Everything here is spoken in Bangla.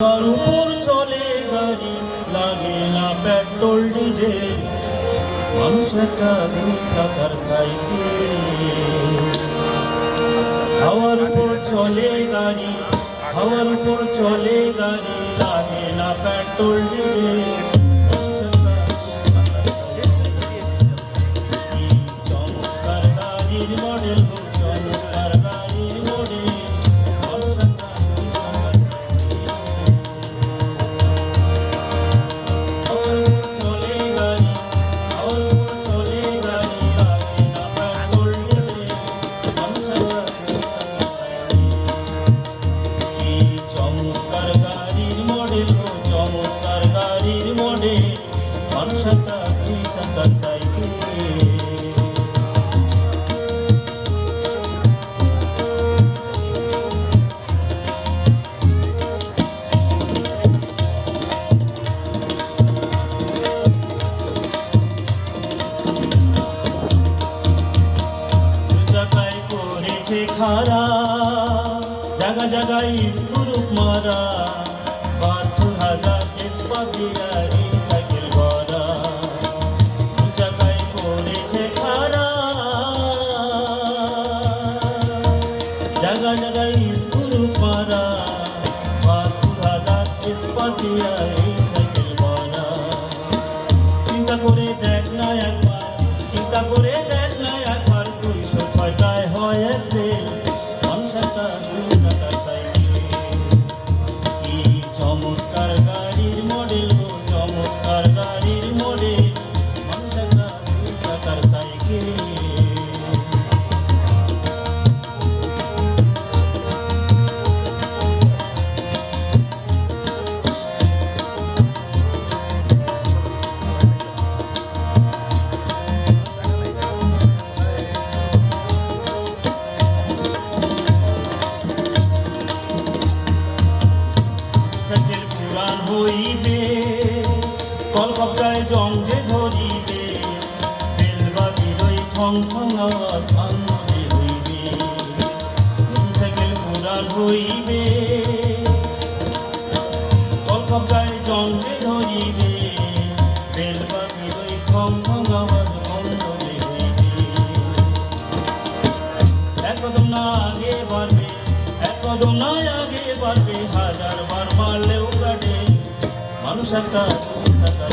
তার উপর চলে গাড়ি, লাগে না পেট্রোল ডিজেল, মানুষ একটা দুই চাকার সাইকেল। হাওয়ার উপর চলে গাড়ি, হাওয়ার উপর চলে গাড়ি, লাগে না পেট্রোল ডিজেল, মানুষ একটা দুই চাকার সাইকেল। কি চমৎকার গাড়ির মডেল, চমৎকার গাড়ির মডেল, মানুষ একটা দুই চাকার সাইকেল। চমৎকার গাড়ির মডেল, চমৎকার গাড়ির মডেল, মানুষ একটা দুই চাকার সাইকেল। করেছে খারা, জায়গা জায়গায় স্কুরুপ মারা, ৭২,০০০ দেশপাতিরা এই সাইকেল গড়া। দু জায়গায় করেছে খারা, জায়গা জায়গায় স্কুরুপ মারা, ৭২,০০০ দেশপাতিরা এই সাইকেল গড়া। চিন্তা করে দেখ না একবার, চিন্তা করে দেখ না একবার, ২০৬টায় হয় এক্সেল, মানুষ একটা দুই চাকার সাইকেল। কি চমৎকার গাড়ির মডেল গো, চমৎকার গাড়ির মডেল, মানুষ একটা দুই চাকার সাইকেল। সাইকেল পুরান হইবে, কলকবজায় জং যে ধরিবে, বেলবাতির ওই ঠং ঠং আওয়াজ আনন্দে হইবে। সাইকেল পুরান হইবে, কলকবজায় জং যে ধরিবে, বেলবাতির ওই ঠং ঠং আওয়াজ আনন্দে হইবে। এক কদম না আগে বাড়বে, এক কদম না আগে বাড়বে, ১০০০ বার মারলেও কাটে, মানুষ একটা দুই চাকার